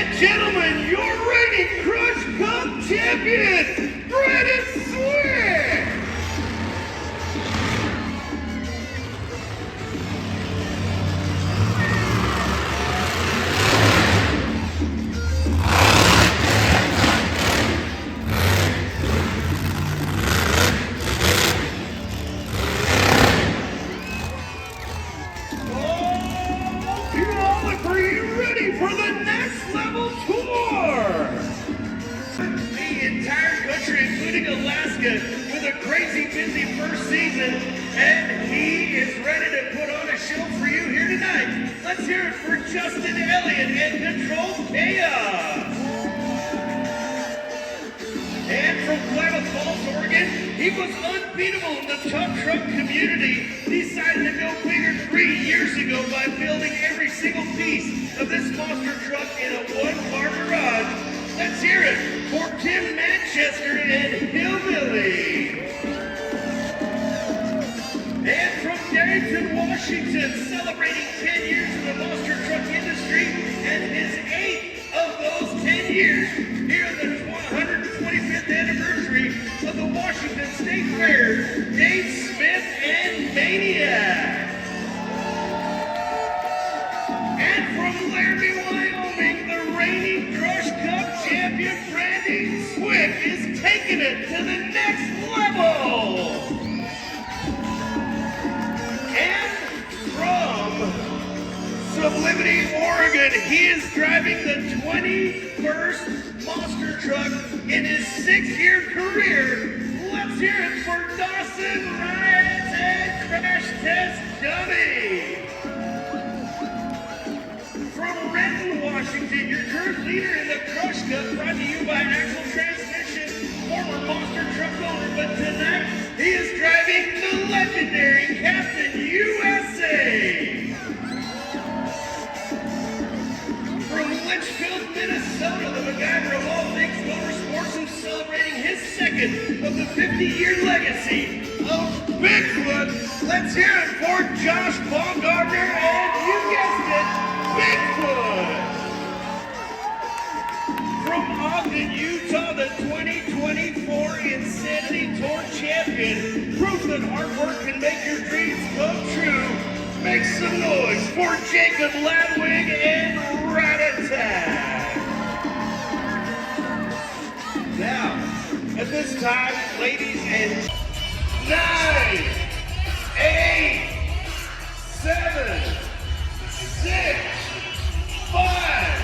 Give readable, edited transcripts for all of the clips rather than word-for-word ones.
and gentlemen, your reigning Crush Cup champion, Brandon Swick! Puyallup, are you ready for the next level tour? The entire country, including Alaska, with a crazy busy first season, and he is ready to put on a show for you here tonight. Let's hear it for Justin Elliott and Control Chaos. And from Puyallup Falls, Oregon, he was unbeatable in the tough truck community. Decided to go bigger 3 years ago by building every single piece of this monster truck in a one-car garage. Let's hear it for Tim Manchester and Hillbilly. And from Darrington, Washington, celebrating 10 years in the monster truck industry and his 8th of those 10 years here at the 125th anniversary of the Washington State Fair, Dave Smith and Maniac. And from Laramie, Wyoming, the reigning Crush Cup champion, Brandon Swick, is taking it to the next level. And from Sublimity, Oregon, he is driving the 21st monster truck in his 6-year career. Let's hear it for Dawson Rides and Crash Test Dummy. From Renton, Washington, your current leader in the Crush Cup, brought to you by Axle Transmission, former monster truck owner, but tonight he is driving the legendary Captain USA. From Litchfield, Minnesota, the MacGyver of all things motorsports, who's celebrating his 2nd of the 50-year legacy of Bigfoot. Let's hear it for Josh Baumgartner and, you guessed it, Bigfoot. From Ogden, Utah, the 2024 Insanity Tour champion, proof that hard work can make your dreams come true. Make some noise for Jacob Ladwig and Rat-A-Tat. Now, at this time, ladies and 9, 8, 7, 6, 5.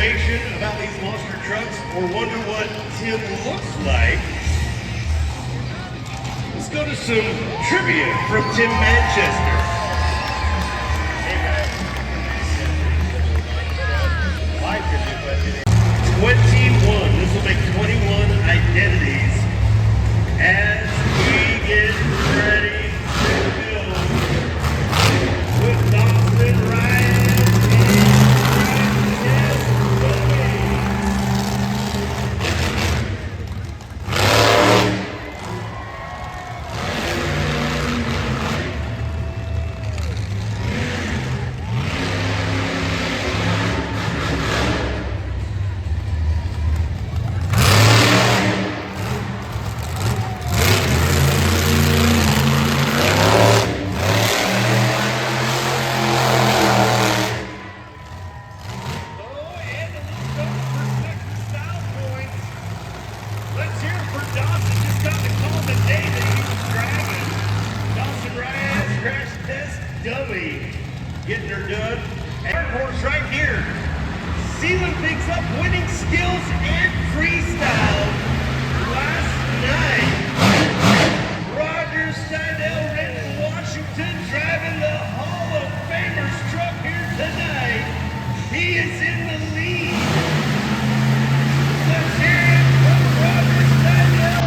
information about these monster trucks or wonder what Tim looks like, let's go to some trivia from Tim Manchester. Hey guys. 21. This will make 21 identities as we get ready to build with Dawson, Ryan, getting her done. Airport's right here. Sealand picks up winning skills and freestyle last night. Roger Steidel, Renton, Washington, driving the Hall of Famers truck here tonight. He is in the lead. Let's hear it from Roger Steidel.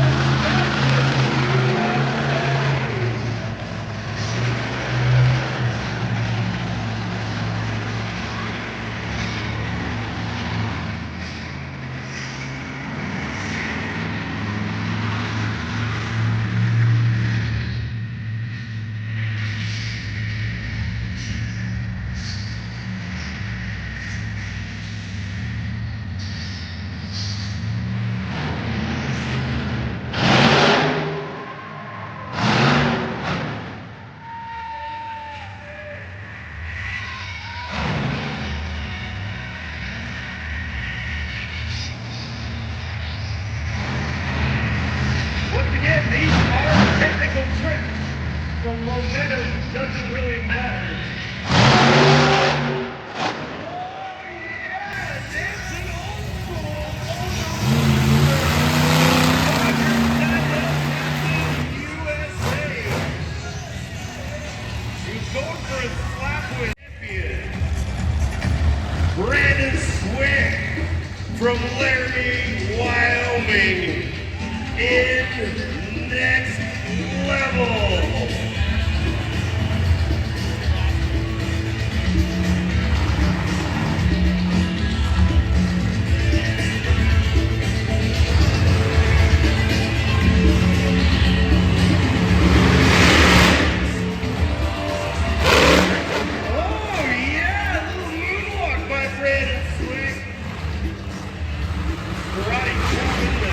These are technical tricks, so momentum doesn't really matter. Oh yeah, dancing old school. Roger Steidel, USA. He's going for a slap with champion. Brandon Swick from Laramie, Wyoming. In next level. Oh yeah, a little moonwalk by Brandon Swick. Karate chopping the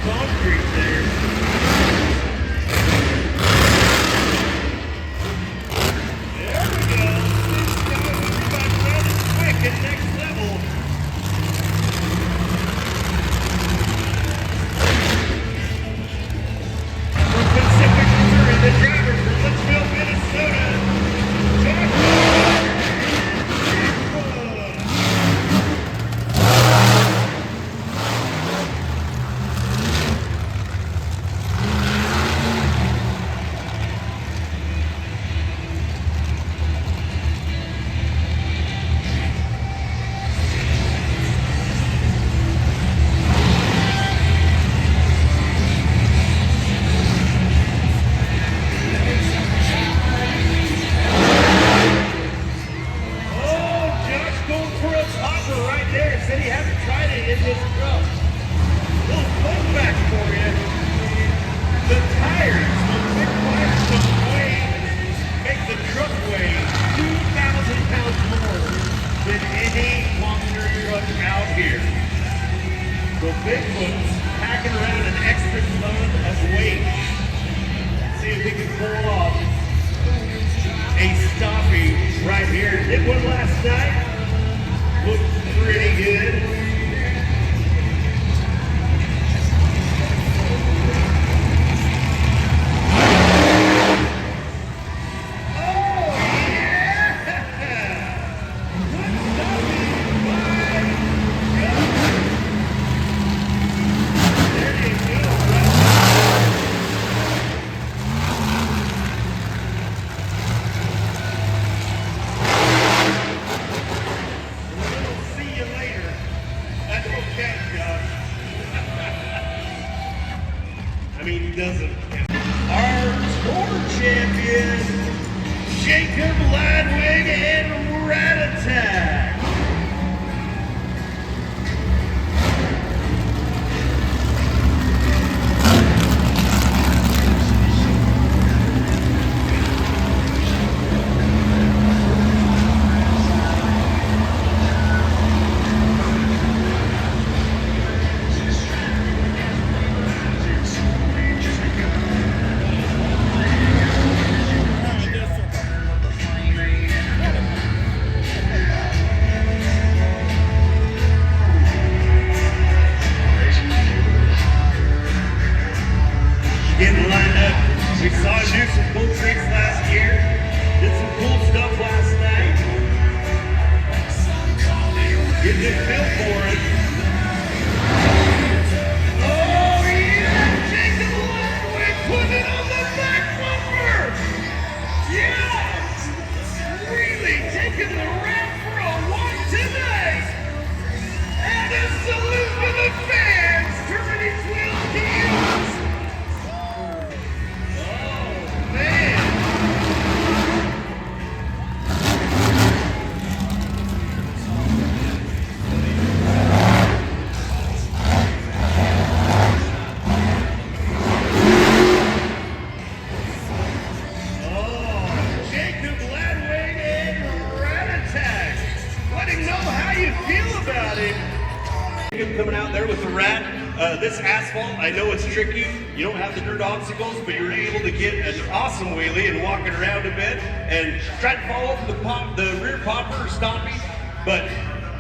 concrete there. There we go. This guy by Brandon Swick at next level. From Pacific, Missouri, the driver from Litchfield, Minnesota, Bigfoot's packing around an extra ton of weight. See if he can pull off a stoppie right here. Did one last night. Looked pretty good. Oh, yeah! Good stoppie doesn't. Our tour champion, Jacob Ladwig and Rat Attack. Getting lined up. We saw him do some cool tricks last year. Did some cool stuff last night. Getting it built for it. Oh yeah! Jacob Ladwig putting it on the back bumper! Yeah! Really taking the ramp for a walk tonight! And a salute to the fans! Turning his wheels to use! Coming out there with the Rat. This asphalt, I know it's tricky. You don't have the dirt obstacles, but you're able to get an awesome wheelie and walking around a bit and try to follow up the rear popper stopping, but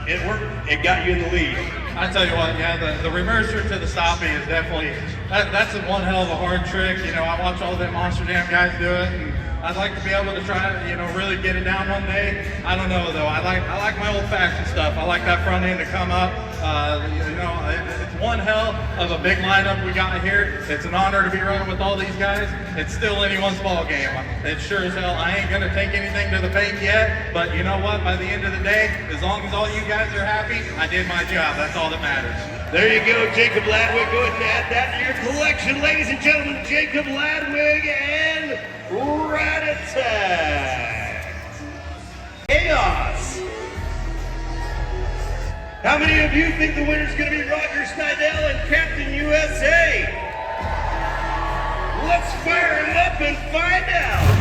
it worked. It got you in the lead. I tell you what, yeah, the reverser to the stoppie is definitely that's one hell of a hard trick. You know, I watch all the Monster Jam guys do it, and I'd like to be able to try to, you know, really get it down one day. I don't know though. I like my old-fashioned stuff. I like that front end to come up. You know, it's one hell of a big lineup we got here. It's an honor to be running with all these guys. It's still anyone's ball game. It sure as hell. I ain't gonna take anything to the bank yet, but you know what? By the end of the day, as long as all you guys are happy, I did my job. That's all that matters. There you go, Jacob Ladwig. Go ahead and add that to your collection, ladies and gentlemen. Jacob Ladwig and Rat Attack. Chaos. How many of you think the winner's going to be Roger Snidell and Captain USA? Let's fire him up and find out.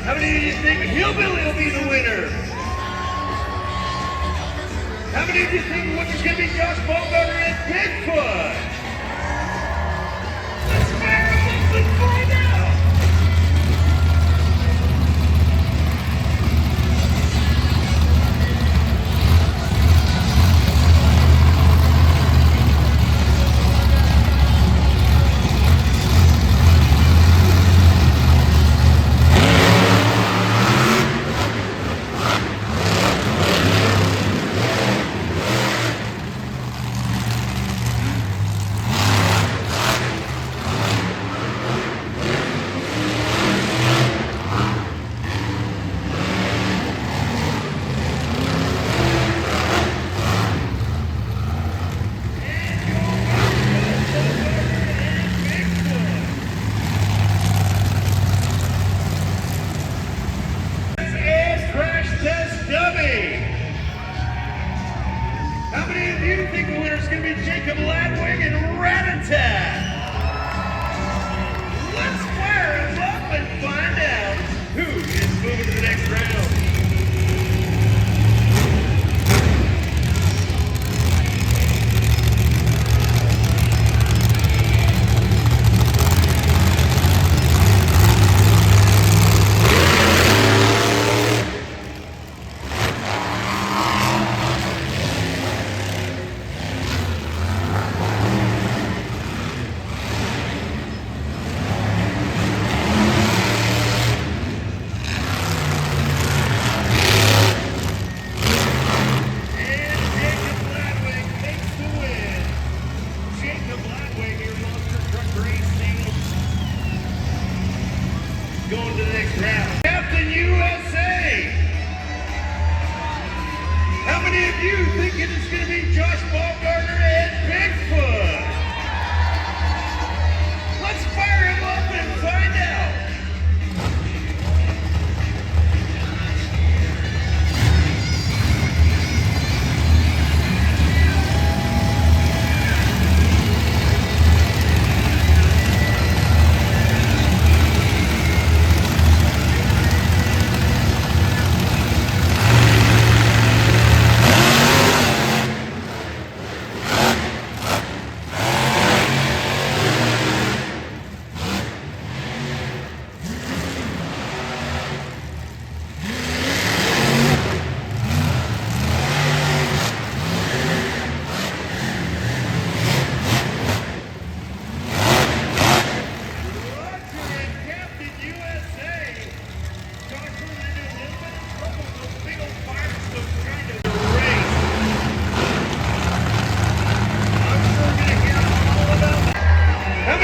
How many of you think Hillbilly will be the winner? How many of you think the winner's going to be Josh Baumgartner and Bigfoot? Let's fire them up and find out!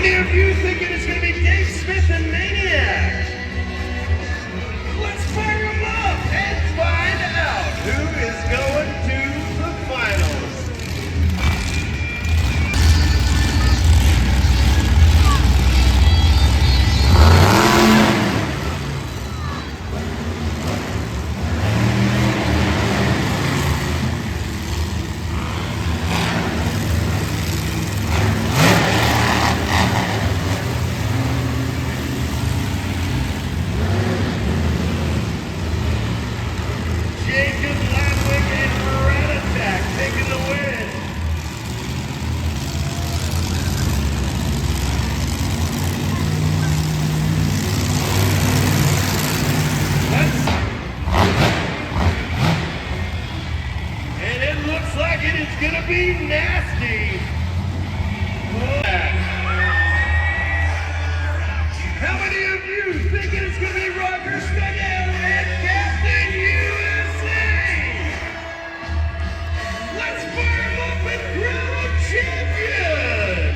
many of you thinking it's going to be Dave Smith and Maniac? Let's fire them up and find out who is going to the finals. Jacob Ladwick and Rat Attack taking the win. And it looks like it is going to be nasty. How many of you think it's going to be Roger Stedell and Captain USA? Let's fire him up and crown him champion!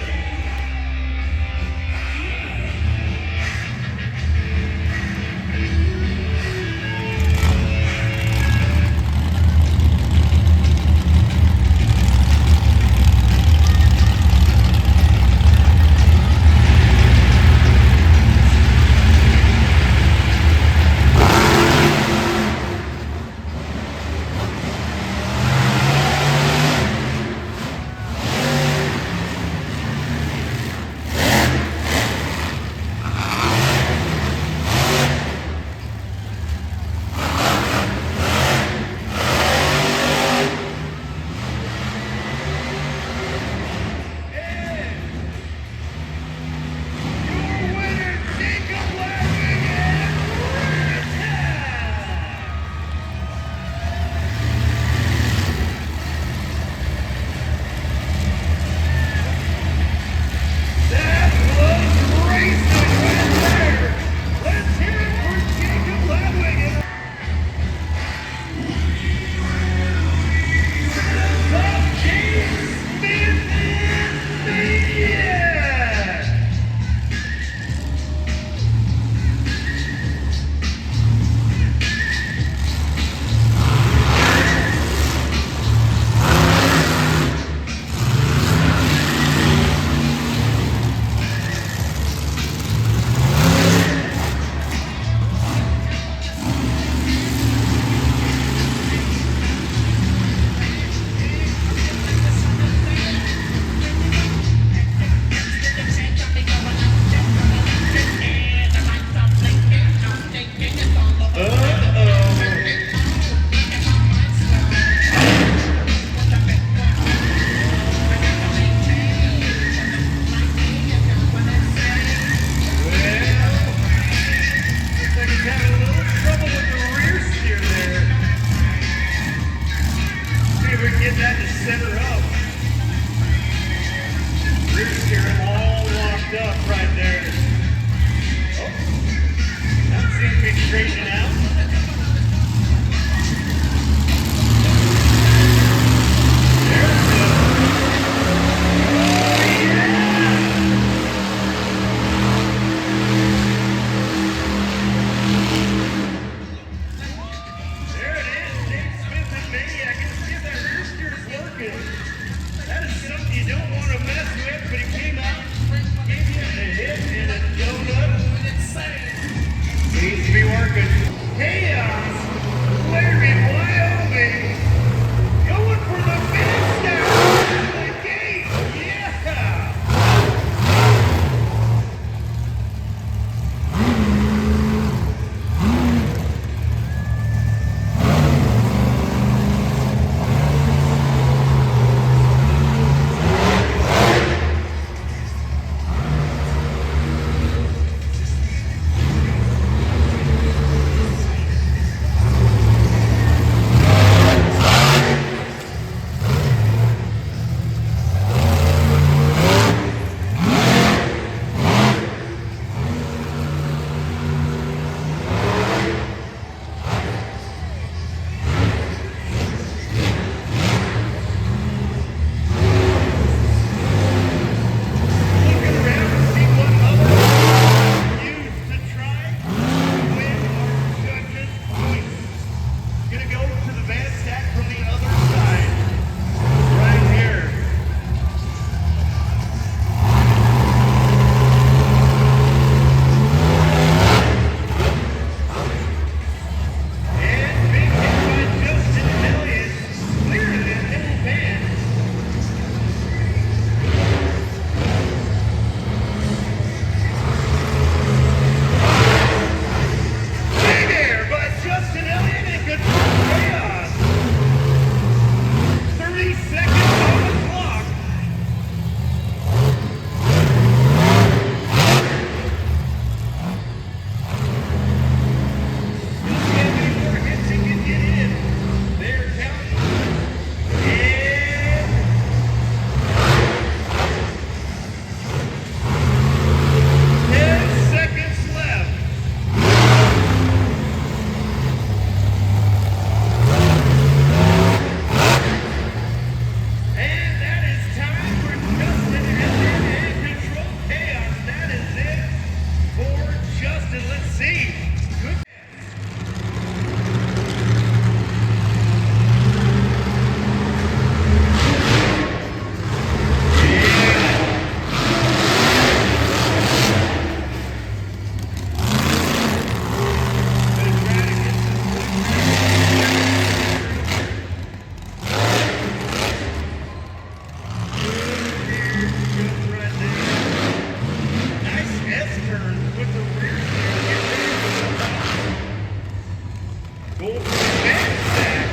Going for the handstand.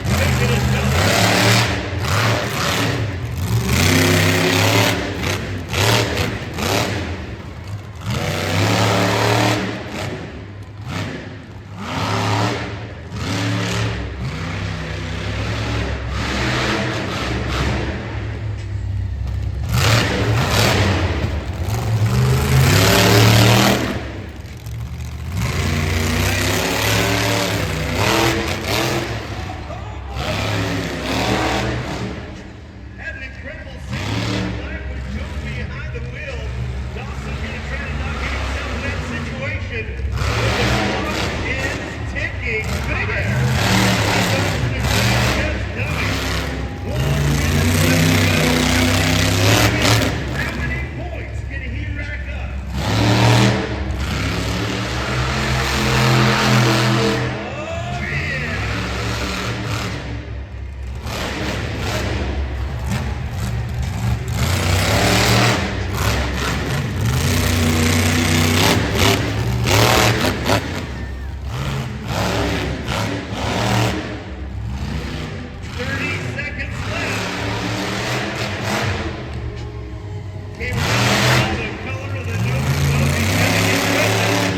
Making another. Had an incredible scene last night with Joe behind the wheel. Dawson gonna try to not get himself in that situation. The clock is ticking. Big air. Dawson is just dummy. 1 minute left to go. How many points can he rack up? Oh yeah. 30 seconds left. Came around the color of the nose smoke. He's gonna get present.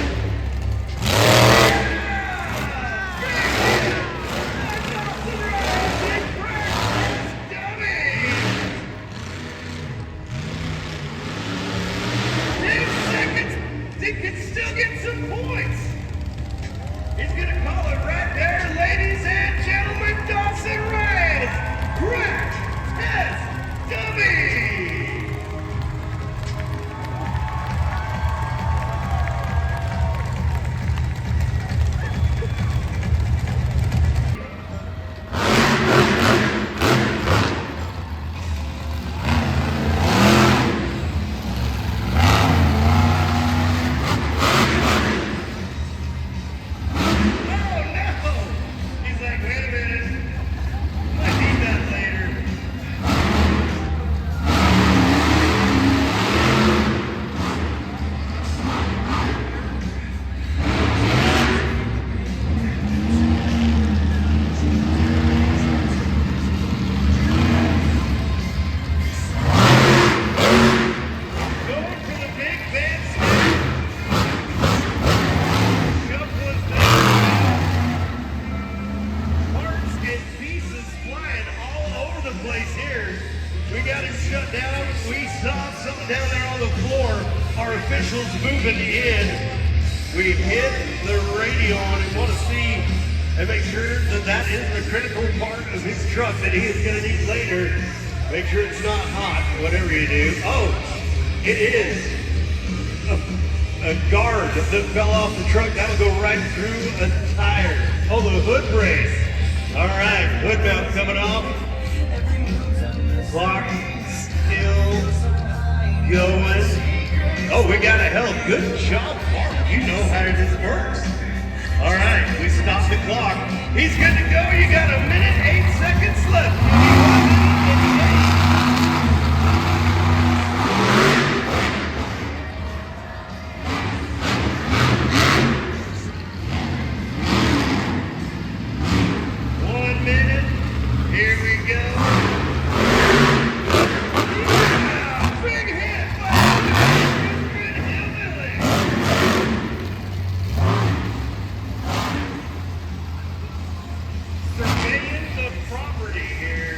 Dummy! 10 seconds. He can still get some points. He's gonna call it right there, ladies and gentlemen. Dawson Ryan, crash test dummy. Oh no! He's like, wait a minute. Might need that later. Going for the big band stand. Shuffling down. Parts and pieces flying all over the place here. We got it shut down. We saw something down there on the floor. Our officials moving in. We hit the radio on and want to see and make sure that that isn't a critical part of his truck that he is going to need later. Make sure it's not hot, whatever you do. Oh, it is a guard that fell off the truck. That'll go right through a tire. Oh, the hood brace. All right, hood mount coming off. Clock still going. Oh, we got a help. Good job, Mark. You know how this works. All right, we stopped the clock. He's good to go. You got 1 minute, 8 seconds left. Give me 1 minute, 8. Here we go. Yeah, big hit by Good Hillbilly. Surveying the property here.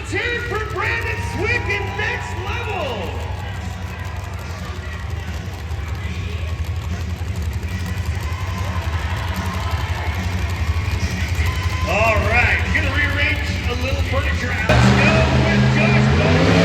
Let's hear it for Brandon Swick and Next Level. All right, gonna rearrange a little furniture. Let's go with Josh Bowler.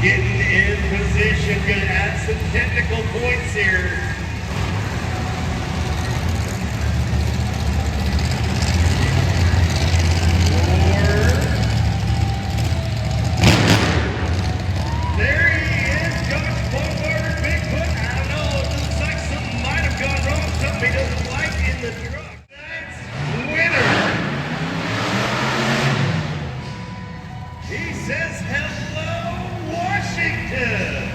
Getting in position, gonna add some technical points here. There he is, Josh Bowler, Bigfoot. I don't know, it looks like something might have gone wrong, something he doesn't like in the truck. That's winner. He says hello, Washington.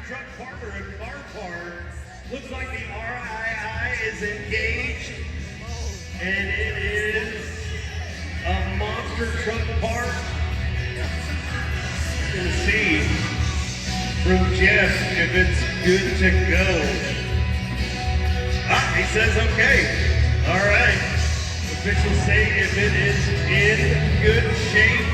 Truck part or a car part. Looks like the RII is engaged, and it is a monster truck part. We'll see from Jeff if it's good to go. Ah, he says okay. All right. Officials say if it is in good shape.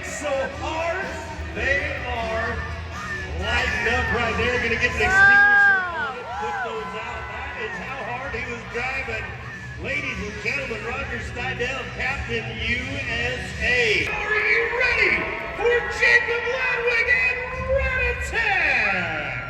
so hard, they are lighting up right there. Gonna get an extinguisher drive, and ladies and gentlemen, Roger Steidel, Captain USA. Are you ready for Jacob Ladwig and Rat Attack?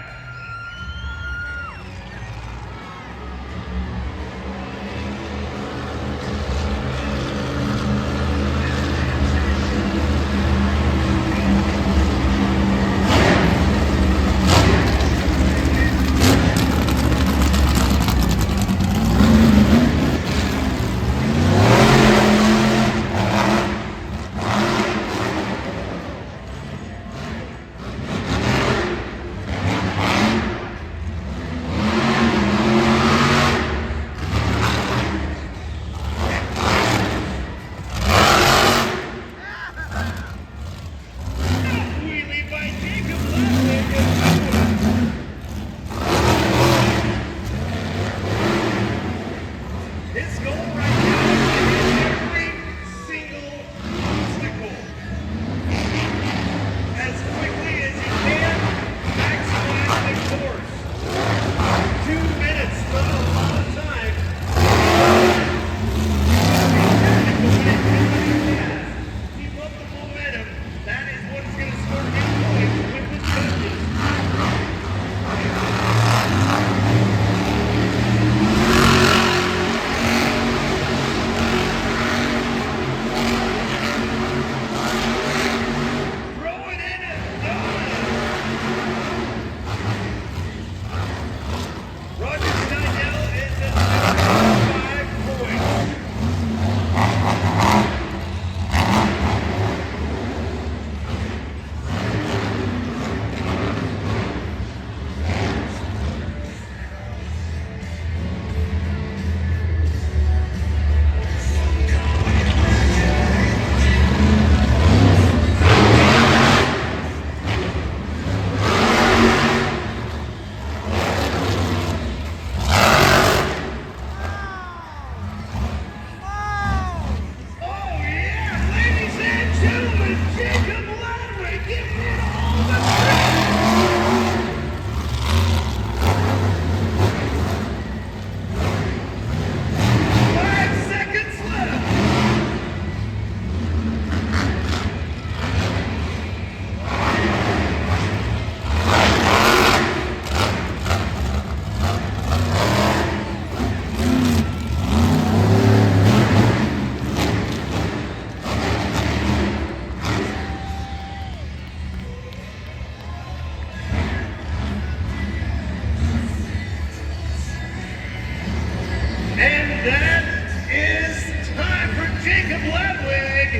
And that is time for Jacob Ladwig.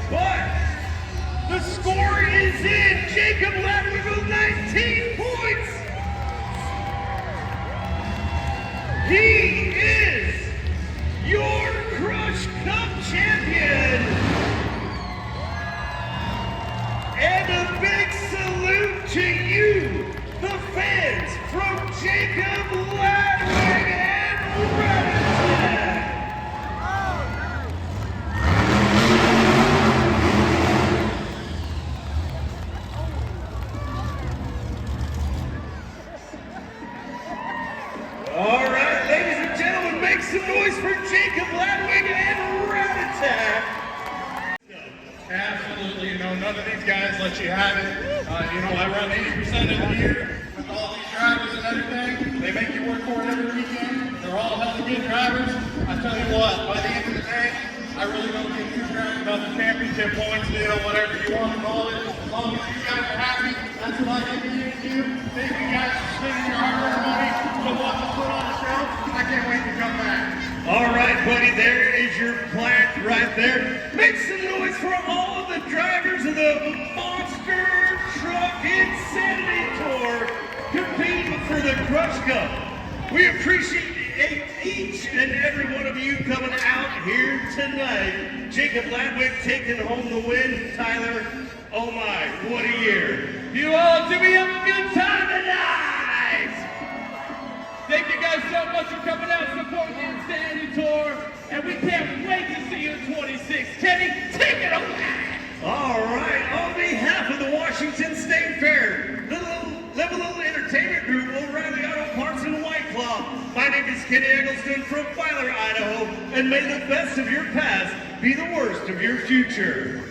But the score is in. Jacob Ladwig with 19 points. He is your Crush Cup champion. And a big salute to you, the fans, from Jacob Ladwig and Rat Attack. All right, ladies and gentlemen, make some noise for Jacob Ladwig and Rat Attack. Absolutely, none of these guys let you have it. I run 80% of the year with all these drivers and everything. They make you work for it every weekend. They're all hella good drivers. I tell you what, by the end of the day, I really don't give two crap about the championship points deal, whatever you want to call it. As long as you guys are happy, that's what I give you to do. Thank you guys for spending your hard-earned money to watch us put on a show. I can't wait to come back. All right, buddy, there is your plaque right there. Make some noise for all of the drivers of the Monster Truck Insanity Tour competing for the Crush Cup. We appreciate each and every one of you coming out here tonight. Jacob Ladwig taking home the win. Tyler, oh my, what a year. You all, did we have a good time tonight? Thank you guys so much for coming out and supporting the Insanity Tour. And we can't wait to see you in 26. Kenny, take it away! All right, on behalf of the Washington State Fair, Level Entertainment Group, O'Reilly Auto Parts and White Claw, my name is Kenny Eggleston from Puyallup, Idaho, and may the best of your past be the worst of your future.